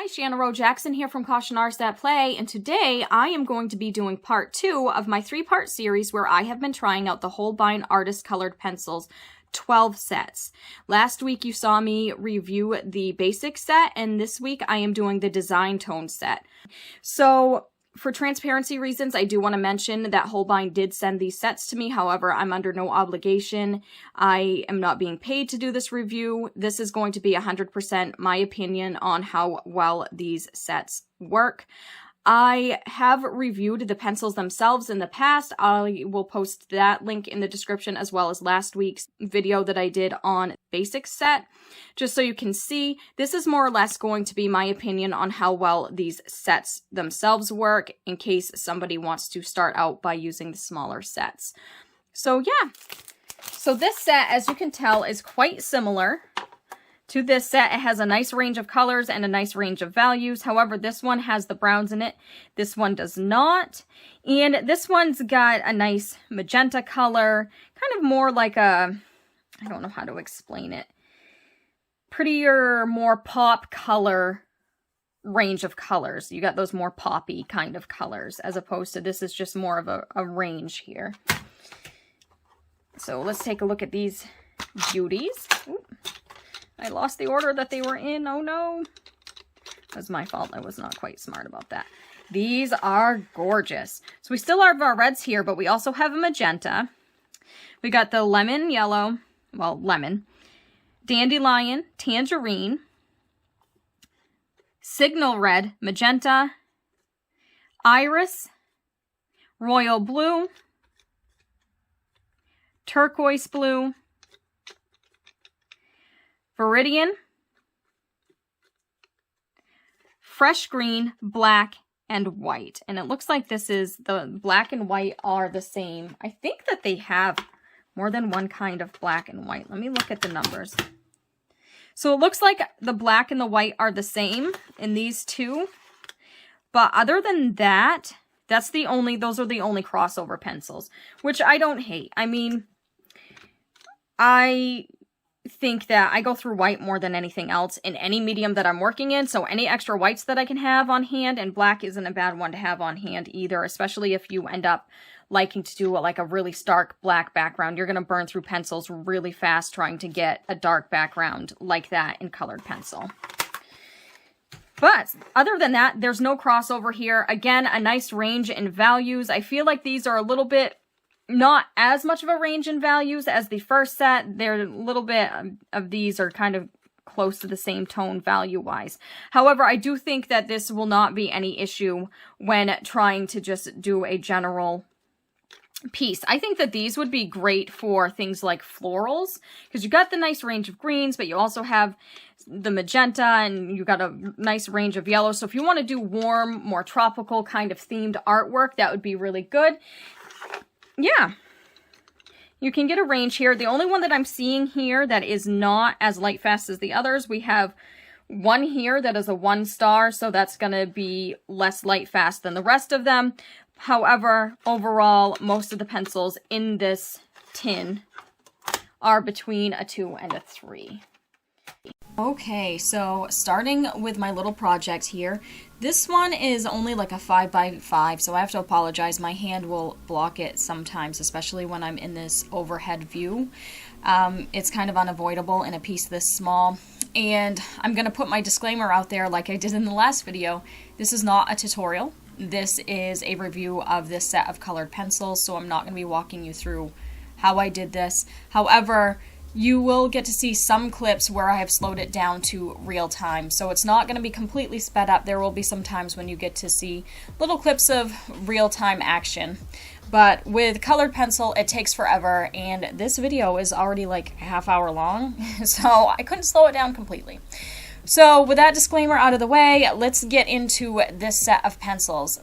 Hi, Shanna Rowe Jackson here from Caution Artists That Play, and today I am going to be doing part 2 of my 3-part series where I have been trying out the Holbein Colored pencils 12 sets. Last week you saw me review the basic set, and this week I am doing the design tone set. So for transparency reasons, I do want to mention that Holbein did send these sets to me. However, I'm under no obligation. I am not being paid to do this review. This is going to be 100% my opinion on how well these sets work. I have reviewed the pencils themselves in the past. I will post that link in the description as well as last week's video that I did on basic set, just so you can see. This is more or less going to be my opinion on how well these sets themselves work in case somebody wants to start out by using the smaller sets. So yeah, so this set, as you can tell, is quite similar to this set. It has a nice range of colors and a nice range of values. However, this one has the browns in it. This one does not. And this one's got a nice magenta color, kind of more like a, I don't know how to explain it, prettier, more pop color range of colors. You got those more poppy kind of colors, as opposed to this is just more of a range here. So let's take a look at these beauties. Ooh. I lost the order that they were in. Oh no. That's my fault. I was not quite smart about that. These are gorgeous. So we still have our reds here, but we also have a magenta. We got the lemon yellow, well, lemon, dandelion, tangerine, signal red, magenta, iris, royal blue, turquoise blue, Viridian, fresh green, black, and white. And it looks like this is, the black and white are the same. I think that they have more than one kind of black and white. Let me look at the numbers. So it looks like the black and the white are the same in these two. But other than that, those are the only crossover pencils, which I don't hate. I mean, I think that I go through white more than anything else in any medium that I'm working in, so any extra whites that I can have on hand, and black isn't a bad one to have on hand either, especially if you end up liking to do like a really stark black background. You're going to burn through pencils really fast trying to get a dark background like that in colored pencil. But other than that, there's no crossover here. Again, a nice range in values. I feel like these are a little bit not as much of a range in values as the first set. They're a little bit of these are kind of close to the same tone value-wise. However, I do think that this will not be any issue when trying to just do a general piece. I think that these would be great for things like florals, because you got the nice range of greens, but you also have the magenta, and you got a nice range of yellow. So if you want to do warm, more tropical kind of themed artwork, that would be really good. Yeah, you can get a range here. The only one that I'm seeing here that is not as light fast as the others, we have one here that is a 1-star, so that's going to be less light fast than the rest of them. However, overall, most of the pencils in this tin are between a 2 and a 3. Okay, so starting with my little project here, this one is only like a 5x5, so I have to apologize. My hand will block it sometimes, especially when I'm in this overhead view. It's kind of unavoidable in a piece this small, and I'm going to put my disclaimer out there like I did in the last video. This is not a tutorial. This is a review of this set of colored pencils, so I'm not going to be walking you through how I did this. However, you will get to see some clips where I have slowed it down to real time. So it's not going to be completely sped up. There will be some times when you get to see little clips of real time action. But with colored pencil, it takes forever, and this video is already like a half hour long, so I couldn't slow it down completely. So with that disclaimer out of the way, let's get into this set of pencils.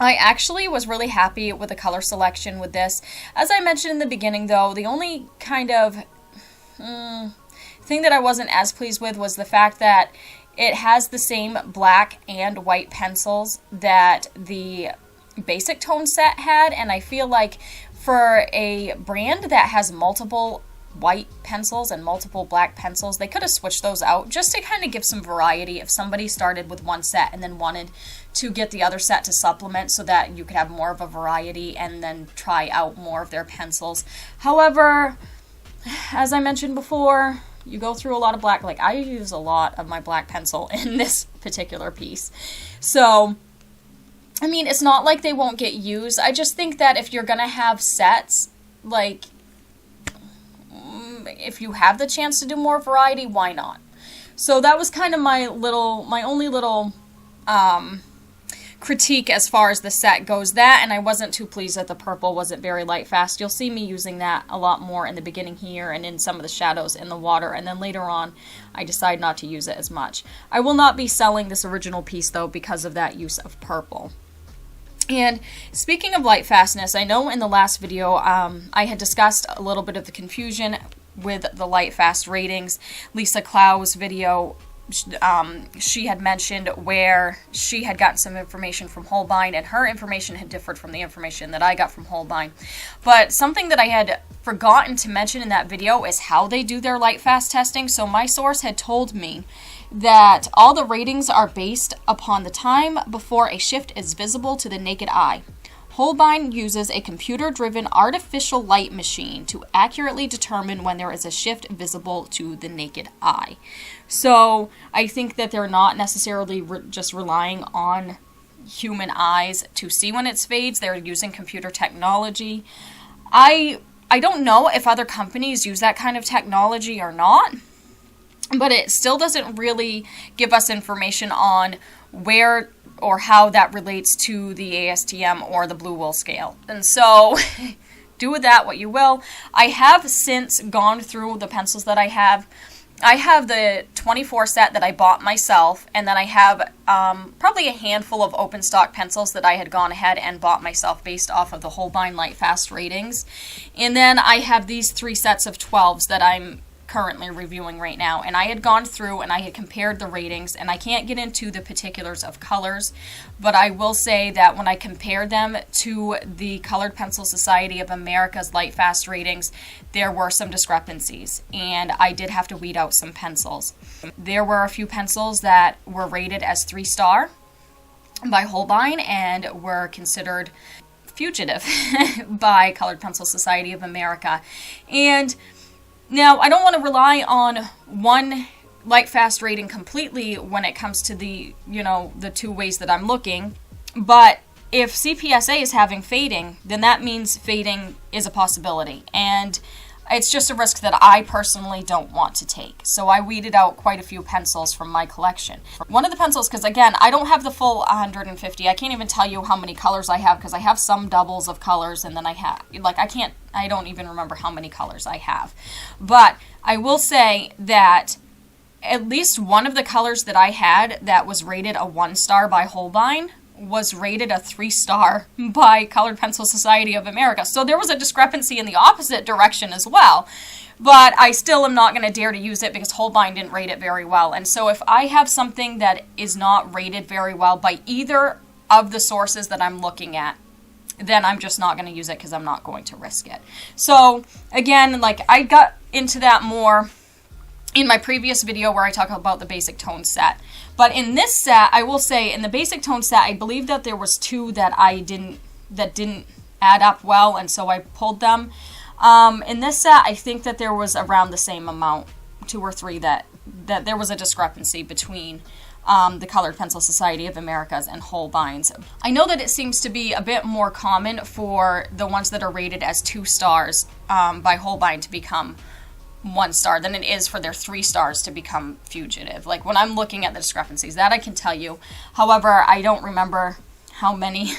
I actually was really happy with the color selection with this. As I mentioned in the beginning though, the only kind of thing that I wasn't as pleased with was the fact that it has the same black and white pencils that the basic tone set had, and I feel like for a brand that has multiple white pencils and multiple black pencils. They could have switched those out just to kind of give some variety if somebody started with one set and then wanted to get the other set to supplement, so that you could have more of a variety and then try out more of their pencils. However, as I mentioned before, you go through a lot of black. Like, I use a lot of my black pencil in this particular piece. So, I mean, it's not like they won't get used. I just think that if you're gonna have sets, like, if you have the chance to do more variety, why not? So that was kind of my only little critique as far as the set goes. That, and I wasn't too pleased that the purple wasn't very light fast. You'll see me using that a lot more in the beginning here and in some of the shadows in the water, and then later on I decide not to use it as much. I will not be selling this original piece though because of that use of purple. And speaking of light fastness, I know in the last video I had discussed a little bit of the confusion with the light fast ratings. Lisa Clow's video, she had mentioned where she had gotten some information from Holbein, and her information had differed from the information that I got from Holbein. But something that I had forgotten to mention in that video is how they do their light fast testing. So my source had told me that all the ratings are based upon the time before a shift is visible to the naked eye. Holbein uses a computer-driven artificial light machine to accurately determine when there is a shift visible to the naked eye. So I think that they're not necessarily just relying on human eyes to see when it fades. They're using computer technology. I don't know if other companies use that kind of technology or not, but it still doesn't really give us information on where or how that relates to the ASTM or the Blue Wool scale. And so do with that what you will. I have since gone through the pencils that I have. I have the 24 set that I bought myself, and then I have probably a handful of open stock pencils that I had gone ahead and bought myself based off of the Holbein Light Fast ratings. And then I have these 3 sets of 12s that I'm currently reviewing right now, and I had gone through and I had compared the ratings, and I can't get into the particulars of colors, but I will say that when I compared them to the Colored Pencil Society of America's Light Fast ratings, there were some discrepancies, and I did have to weed out some pencils. There were a few pencils that were rated as 3-star by Holbein and were considered fugitive by Colored Pencil Society of America. And now, I don't want to rely on one light fast rating completely when it comes to the, the 2 ways that I'm looking, but if CPSA is having fading, then that means fading is a possibility, and it's just a risk that I personally don't want to take. So I weeded out quite a few pencils from my collection. One of the pencils, because again, I don't have the full 150. I can't even tell you how many colors I have, because I have some doubles of colors, and then I have, I don't even remember how many colors I have. But I will say that at least one of the colors that I had that was rated a 1-star by Holbein was rated a 3-star by Colored Pencil Society of America. So there was a discrepancy in the opposite direction as well. But I still am not going to dare to use it because Holbein didn't rate it very well. And so if I have something that is not rated very well by either of the sources that I'm looking at, then I'm just not going to use it because I'm not going to risk it. So again, I got into that more in my previous video where I talk about the basic tone set. But in this set, I will say in the basic tone set, I believe that there was 2 that didn't add up well, and so I pulled them. In this set, I think that there was around the same amount, 2 or 3, that there was a discrepancy between the Colored Pencil Society of America's and Holbein's. I know that it seems to be a bit more common for the ones that are rated as 2 stars by Holbein to become 1 star than it is for their 3 stars to become fugitive. Like when I'm looking at the discrepancies, that I can tell you. However, I don't remember how many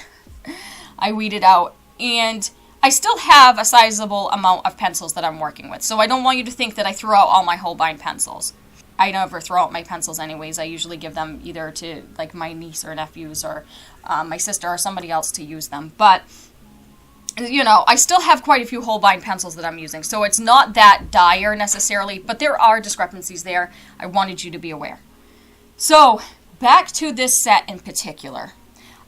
I weeded out, and I still have a sizable amount of pencils that I'm working with. So I don't want you to think that I threw out all my Holbein pencils. I never throw out my pencils anyways. I usually give them either to my niece or nephews or my sister or somebody else to use them. But I still have quite a few Holbein pencils that I'm using, so it's not that dire necessarily, but there are discrepancies there. I wanted you to be aware. So, back to this set in particular.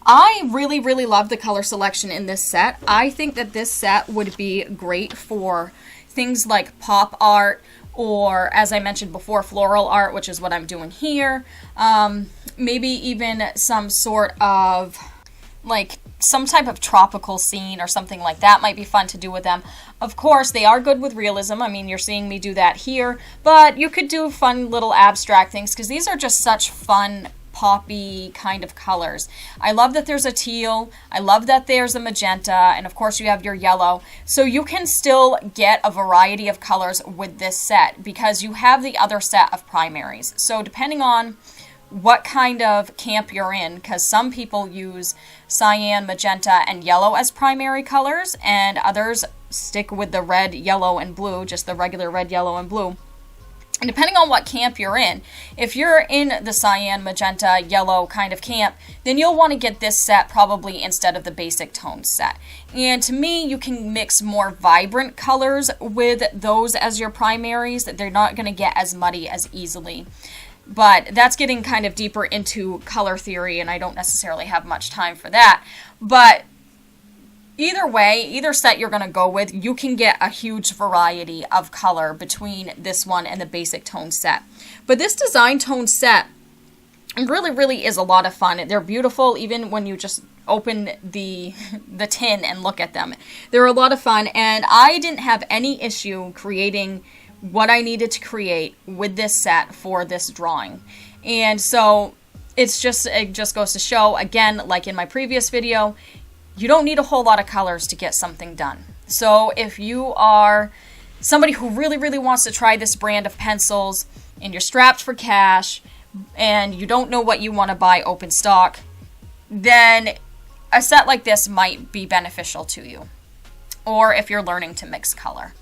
I really, really love the color selection in this set. I think that this set would be great for things like pop art, or as I mentioned before, floral art, which is what I'm doing here. Maybe even some sort of like some type of tropical scene or something like that might be fun to do with them. Of course, they are good with realism. I mean, you're seeing me do that here, but you could do fun little abstract things because these are just such fun poppy kind of colors. I love that there's a teal. I love that there's a magenta, and of course you have your yellow. So you can still get a variety of colors with this set because you have the other set of primaries. So depending on what kind of camp you're in, because some people use cyan, magenta, and yellow as primary colors, and others stick with the red, yellow, and blue, just the regular red, yellow, and blue. And depending on what camp you're in, if you're in the cyan, magenta, yellow kind of camp, then you'll want to get this set probably instead of the basic tone set. And to me, you can mix more vibrant colors with those as your primaries. They're not going to get as muddy as easily. But that's getting kind of deeper into color theory, and I don't necessarily have much time for that. But either way, either set you're going to go with, you can get a huge variety of color between this one and the basic tone set. But this design tone set really is a lot of fun. They're beautiful even when you just open the tin and look at them. They're a lot of fun, and I didn't have any issue creating what I needed to create with this set for this drawing. And so it just goes to show, again, like in my previous video, you don't need a whole lot of colors to get something done. So if you are somebody who really wants to try this brand of pencils and you're strapped for cash and you don't know what you want to buy open stock, then a set like this might be beneficial to you. Or if you're learning to mix color.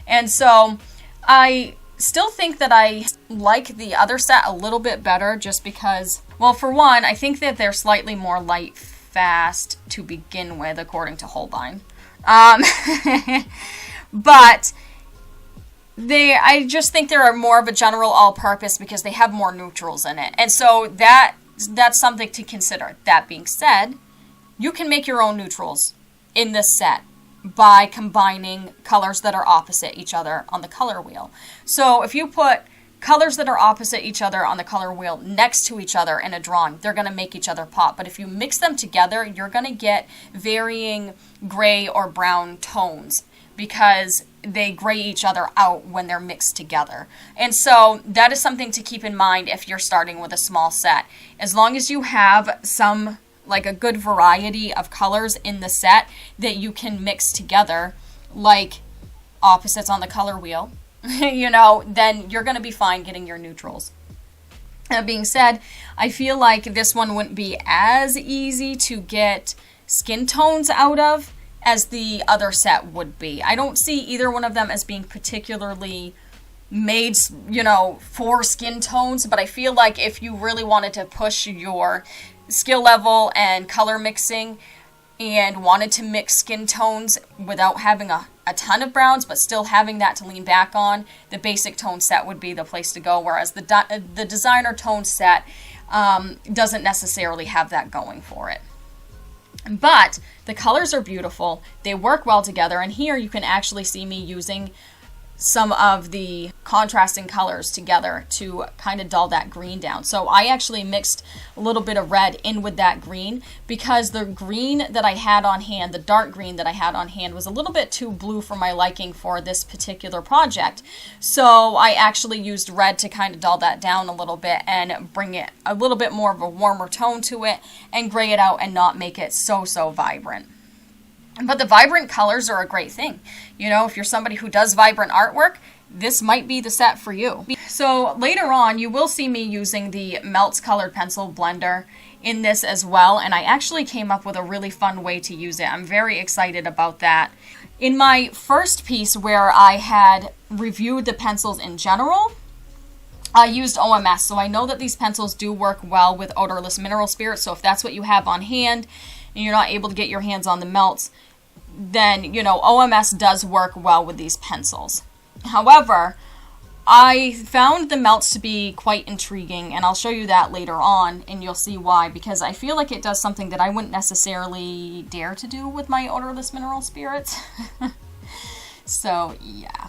And so I still think that I like the other set a little bit better just because, well, for one, I think that they're slightly more light fast to begin with, according to Holbein. But I just think they're more of a general all-purpose because they have more neutrals in it. And so that's something to consider. That being said, you can make your own neutrals in this set by combining colors that are opposite each other on the color wheel. So if you put colors that are opposite each other on the color wheel next to each other in a drawing, they're going to make each other pop. But if you mix them together, you're going to get varying gray or brown tones because they gray each other out when they're mixed together. And so that is something to keep in mind if you're starting with a small set. As long as you have like a good variety of colors in the set that you can mix together, like opposites on the color wheel, then you're going to be fine getting your neutrals. That being said, I feel like this one wouldn't be as easy to get skin tones out of as the other set would be. I don't see either one of them as being particularly made, for skin tones, but I feel like if you really wanted to push your skill level and color mixing and wanted to mix skin tones without having a ton of browns but still having that to lean back on, the basic tone set would be the place to go, whereas the designer tone set doesn't necessarily have that going for it. But the colors are beautiful, they work well together, and here you can actually see me using some of the contrasting colors together to kind of dull that green down. So I actually mixed a little bit of red in with that green because the green that I had on hand, the dark green that I had on hand, was a little bit too blue for my liking for this particular project. So I actually used red to kind of dull that down a little bit and bring it a little bit more of a warmer tone to it and gray it out and not make it so vibrant. But the vibrant colors are a great thing. If you're somebody who does vibrant artwork, this might be the set for you. So later on, you will see me using the Melts Colored Pencil Blender in this as well, and I actually came up with a really fun way to use it. I'm very excited about that. In my first piece where I had reviewed the pencils in general, I used OMS, so I know that these pencils do work well with odorless mineral spirits, so if that's what you have on hand and you're not able to get your hands on the melts, then, OMS does work well with these pencils. However, I found the melts to be quite intriguing, and I'll show you that later on, and you'll see why, because I feel like it does something that I wouldn't necessarily dare to do with my odorless mineral spirits. So, yeah.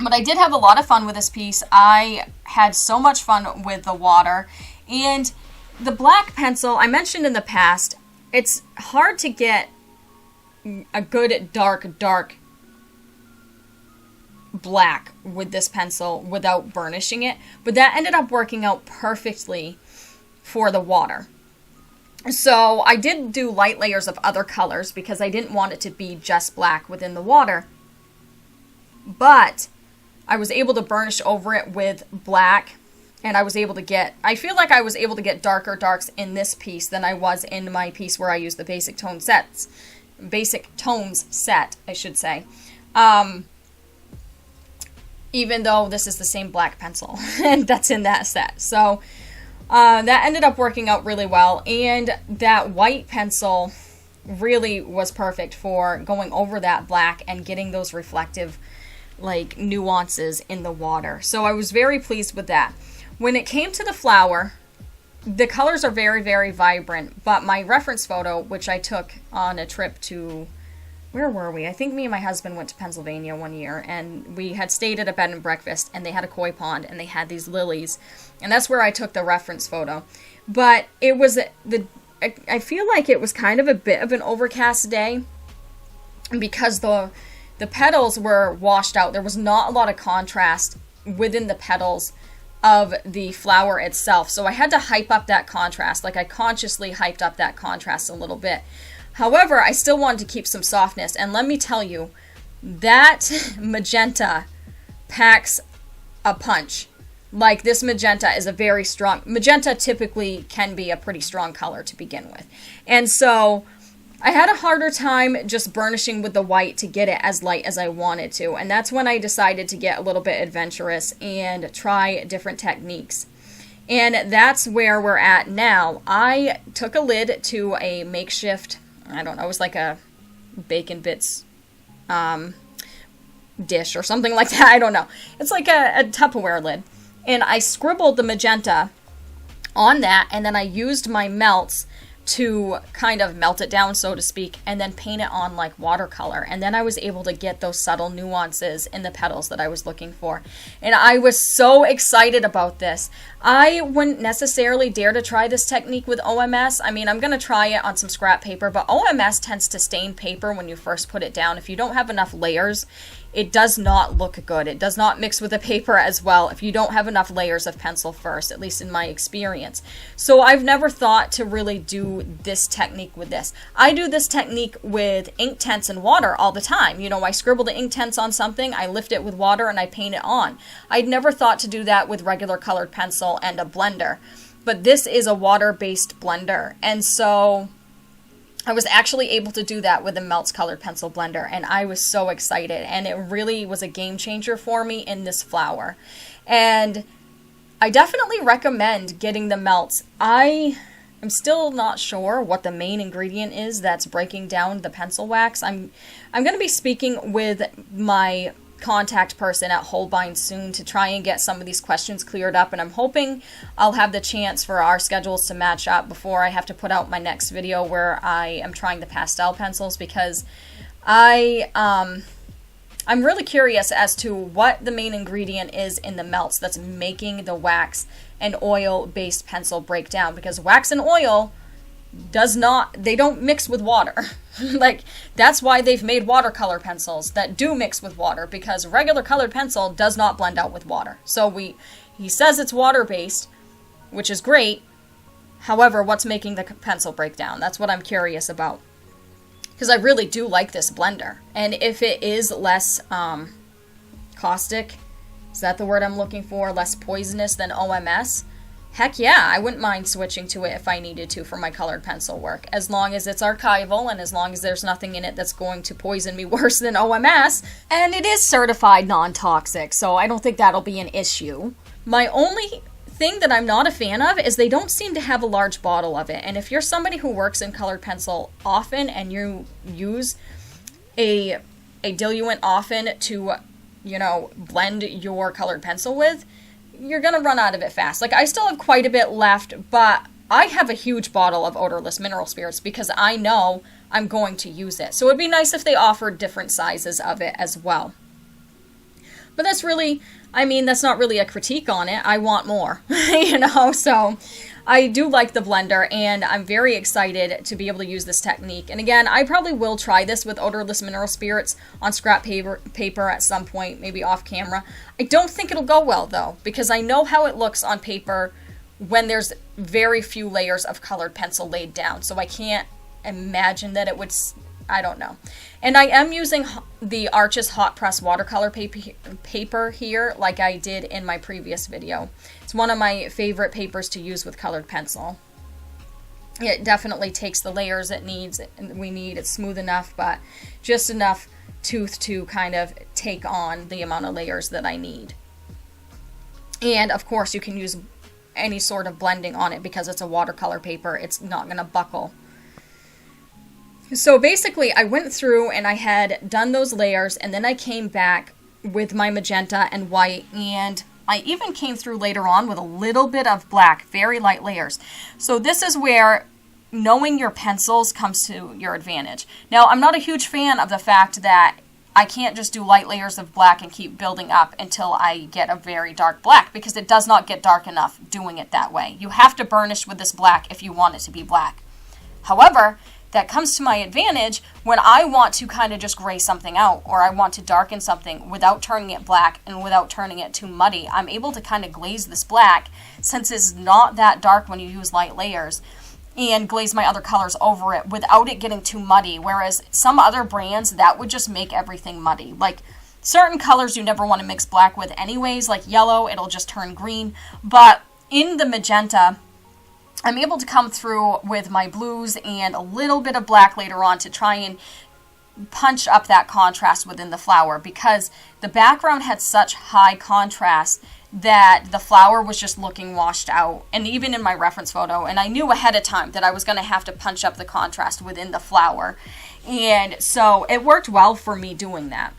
But I did have a lot of fun with this piece. I had so much fun with the water. And the black pencil, I mentioned in the past, it's hard to get a good dark black with this pencil without burnishing it. But that ended up working out perfectly for the water. So I did do light layers of other colors because I didn't want it to be just black within the water. But I was able to burnish over it with black, and I was able to get, I feel like I was able to get darker darks in this piece than I was in my piece where I used the basic tones set, I should say. Even though this is the same black pencil and that's in that set. So that ended up working out really well, and that white pencil really was perfect for going over that black and getting those reflective like nuances in the water. So I was very pleased with that. When it came to the flower, the colors are very, very vibrant, but my reference photo, which I took on a trip to, where were we? I think me and my husband went to Pennsylvania one year, and we had stayed at a bed and breakfast, and they had a koi pond, and they had these lilies, and that's where I took the reference photo. But it was, I feel like it was kind of a bit of an overcast day, because the petals were washed out. There was not a lot of contrast within the petals of the flower itself. So I had to hype up that contrast. Like I consciously hyped up that contrast a little bit. However, I still wanted to keep some softness. And let me tell you, that magenta packs a punch. Like this magenta is a very strong, magenta typically can be a pretty strong color to begin with. And so I had a harder time just burnishing with the white to get it as light as I wanted to. And that's when I decided to get a little bit adventurous and try different techniques. And that's where we're at now. I took a lid to a makeshift, I don't know, it was like a bacon bits dish or something like that. I don't know. It's like a Tupperware lid. And I scribbled the magenta on that, and then I used my melts to kind of melt it down, so to speak, and then paint it on like watercolor. And then I was able to get those subtle nuances in the petals that I was looking for. And I was so excited about this. I wouldn't necessarily dare to try this technique with OMS. I mean, I'm going to try it on some scrap paper, but OMS tends to stain paper when you first put it down. If you don't have enough layers, it does not look good. It does not mix with the paper as well if you don't have enough layers of pencil first, at least in my experience. So I've never thought to really do this technique with this. I do this technique with ink tints and water all the time. You know, I scribble the ink tints on something, I lift it with water, and I paint it on. I'd never thought to do that with regular colored pencil and a blender. But this is a water-based blender, and so I was actually able to do that with a Melts Colored Pencil Blender, and I was so excited, and it really was a game changer for me in this flower. And I definitely recommend getting the melts. I am still not sure what the main ingredient is that's breaking down the pencil wax. I'm going to be speaking with my contact person at Holbein soon to try and get some of these questions cleared up, and I'm hoping I'll have the chance for our schedules to match up before I have to put out my next video where I am trying the pastel pencils, because I'm really curious as to what the main ingredient is in the melts that's making the wax and oil based pencil break down, because wax and oil they don't mix with water. Like, that's why they've made watercolor pencils that do mix with water, because regular colored pencil does not blend out with water. So he says it's water based, which is great. However, what's making the pencil break down? That's what I'm curious about, because I really do like this blender. And if it is less caustic, is that the word I'm looking for? Less poisonous than OMS? Heck yeah, I wouldn't mind switching to it if I needed to for my colored pencil work, as long as it's archival and as long as there's nothing in it that's going to poison me worse than OMS. And it is certified non-toxic, so I don't think that'll be an issue. My only thing that I'm not a fan of is they don't seem to have a large bottle of it. And if you're somebody who works in colored pencil often and you use a diluent often to, you know, blend your colored pencil with, you're going to run out of it fast. Like, I still have quite a bit left, but I have a huge bottle of odorless mineral spirits because I know I'm going to use it. So it'd be nice if they offered different sizes of it as well. But that's really, I mean, that's not really a critique on it. I want more, you know, so I do like the blender, and I'm very excited to be able to use this technique. And again, I probably will try this with odorless mineral spirits on scrap paper at some point, maybe off camera. I don't think it'll go well though, because I know how it looks on paper when there's very few layers of colored pencil laid down. So I can't imagine that it would, I don't know. And I am using the Arches Hot Press watercolor paper here, like I did in my previous video. It's one of my favorite papers to use with colored pencil. It definitely takes the layers it needs, we need. It's smooth enough, but just enough tooth to kind of take on the amount of layers that I need. And of course you can use any sort of blending on it because it's a watercolor paper. It's not going to buckle. So basically I went through and I had done those layers, and then I came back with my magenta and white, and I even came through later on with a little bit of black, very light layers. So this is where knowing your pencils comes to your advantage. Now, I'm not a huge fan of the fact that I can't just do light layers of black and keep building up until I get a very dark black, because it does not get dark enough doing it that way. You have to burnish with this black if you want it to be black. However, that comes to my advantage when I want to kind of just gray something out, or I want to darken something without turning it black and without turning it too muddy. I'm able to kind of glaze this black, since it's not that dark when you use light layers, and glaze my other colors over it without it getting too muddy. Whereas some other brands, that would just make everything muddy. Like certain colors you never want to mix black with anyways, like yellow, it'll just turn green. But in the magenta, I'm able to come through with my blues and a little bit of black later on to try and punch up that contrast within the flower, because the background had such high contrast that the flower was just looking washed out. And even in my reference photo, and I knew ahead of time that I was going to have to punch up the contrast within the flower. And so it worked well for me doing that.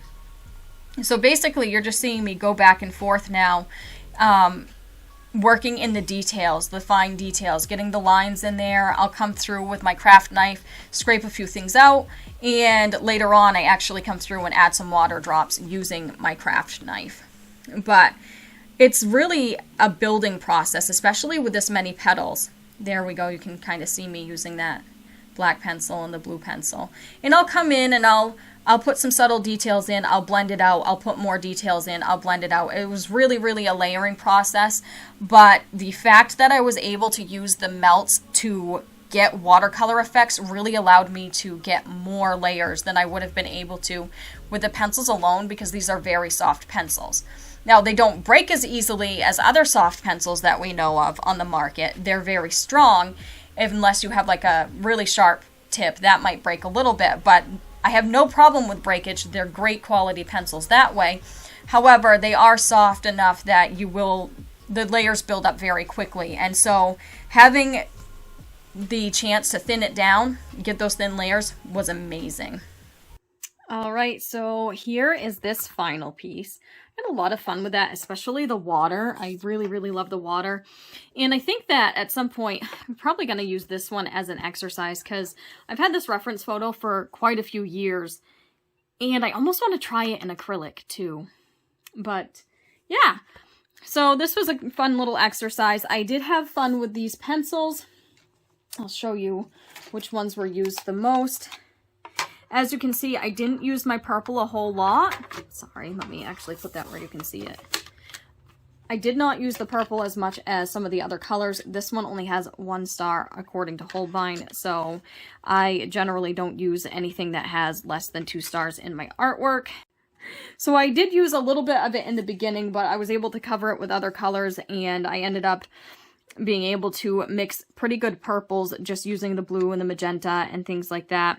So basically you're just seeing me go back and forth now, working in the details, the fine details, getting the lines in there. I'll come through with my craft knife, scrape a few things out, and later on I actually come through and add some water drops using my craft knife. But it's really a building process, especially with this many petals. There we go, you can kind of see me using that black pencil and the blue pencil. And I'll come in and I'll put some subtle details in, I'll blend it out, I'll put more details in, I'll blend it out. It was really, really a layering process, but the fact that I was able to use the melts to get watercolor effects really allowed me to get more layers than I would have been able to with the pencils alone, because these are very soft pencils. Now, they don't break as easily as other soft pencils that we know of on the market. They're very strong, unless you have like a really sharp tip, that might break a little bit, but I have no problem with breakage. They're great quality pencils that way. However, they are soft enough that the layers build up very quickly. And so having the chance to thin it down, get those thin layers, was amazing. All right, so here is this final piece. I had a lot of fun with that, especially the water. I really, really love the water. And I think that at some point, I'm probably going to use this one as an exercise, because I've had this reference photo for quite a few years, and I almost want to try it in acrylic too. But yeah, so this was a fun little exercise. I did have fun with these pencils. I'll show you which ones were used the most. As you can see, I didn't use my purple a whole lot. Sorry, let me actually put that where you can see it. I did not use the purple as much as some of the other colors. This one only has 1 star according to Holbein, so I generally don't use anything that has less than 2 stars in my artwork. So I did use a little bit of it in the beginning, but I was able to cover it with other colors, and I ended up being able to mix pretty good purples just using the blue and the magenta and things like that.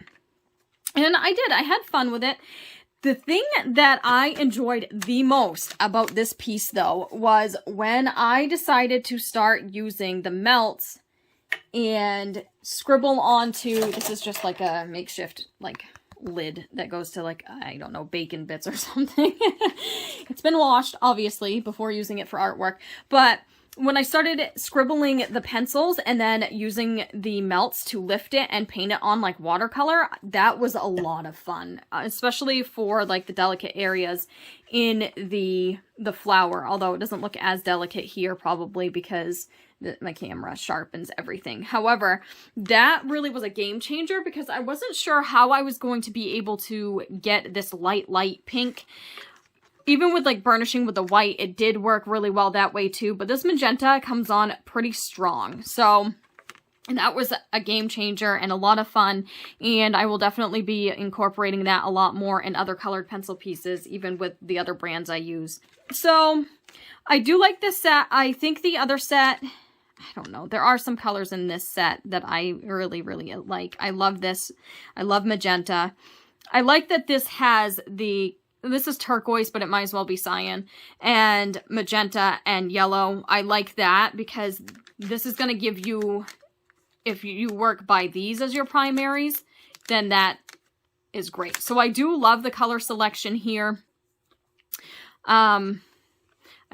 And I had fun with it. The thing that I enjoyed the most about this piece, though, was when I decided to start using the melts and scribble onto, this is just like a makeshift, like, lid that goes to, like, I don't know, bacon bits or something. It's been washed, obviously, before using it for artwork, but when I started scribbling the pencils and then using the melts to lift it and paint it on like watercolor, that was a lot of fun, especially for like the delicate areas in the flower, although it doesn't look as delicate here probably because my camera sharpens everything. However, that really was a game changer because I wasn't sure how I was going to be able to get this light pink. Even with like burnishing with the white, it did work really well that way too, but this magenta comes on pretty strong. So that was a game changer and a lot of fun, and I will definitely be incorporating that a lot more in other colored pencil pieces, even with the other brands I use. So I do like this set. I think the other set, I don't know, there are some colors in this set that I really like. I love this. I love magenta. I like that this has this is turquoise, but it might as well be cyan, and magenta and yellow. I like that because this is going to give you, if you work by these as your primaries, then that is great. So I do love the color selection here. I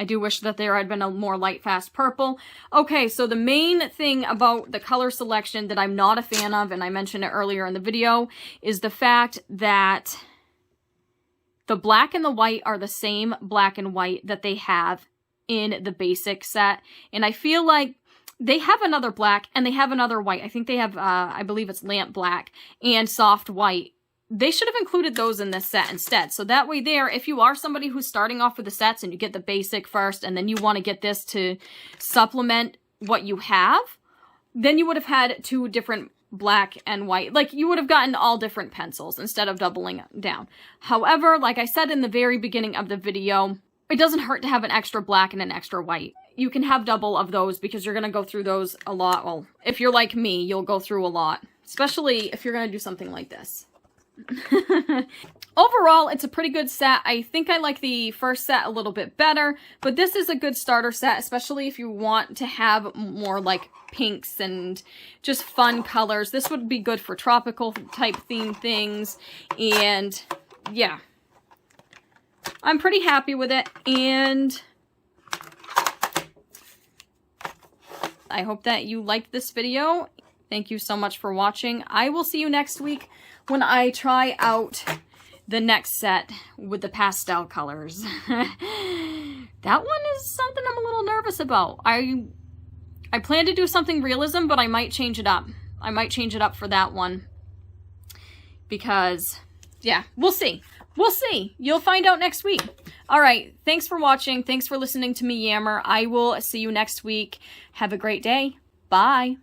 do wish that there had been a more light fast purple. Okay, so the main thing about the color selection that I'm not a fan of, and I mentioned it earlier in the video, is the fact that the black and the white are the same black and white that they have in the basic set. And I feel like they have another black and they have another white. I think they have, I believe it's lamp black and soft white. They should have included those in this set instead. So that way there, if you are somebody who's starting off with the sets and you get the basic first and then you want to get this to supplement what you have, then you would have had two different black and white. Like, you would have gotten all different pencils instead of doubling down. However, like I said in the very beginning of the video, it doesn't hurt to have an extra black and an extra white. You can have double of those because you're going to go through those a lot. Well, if you're like me, you'll go through a lot, especially if you're going to do something like this. Overall, it's a pretty good set. I think I like the first set a little bit better, but this is a good starter set, especially if you want to have more like pinks and just fun colors. This would be good for tropical type theme things, and yeah, I'm pretty happy with it, and I hope that you liked this video. Thank you so much for watching. I will see you next week when I try out the next set with the pastel colors. That one is something I'm a little nervous about. I plan to do something realism, but I might change it up. I might change it up for that one. Because, yeah, we'll see. We'll see. You'll find out next week. All right. Thanks for watching. Thanks for listening to me yammer. I will see you next week. Have a great day. Bye.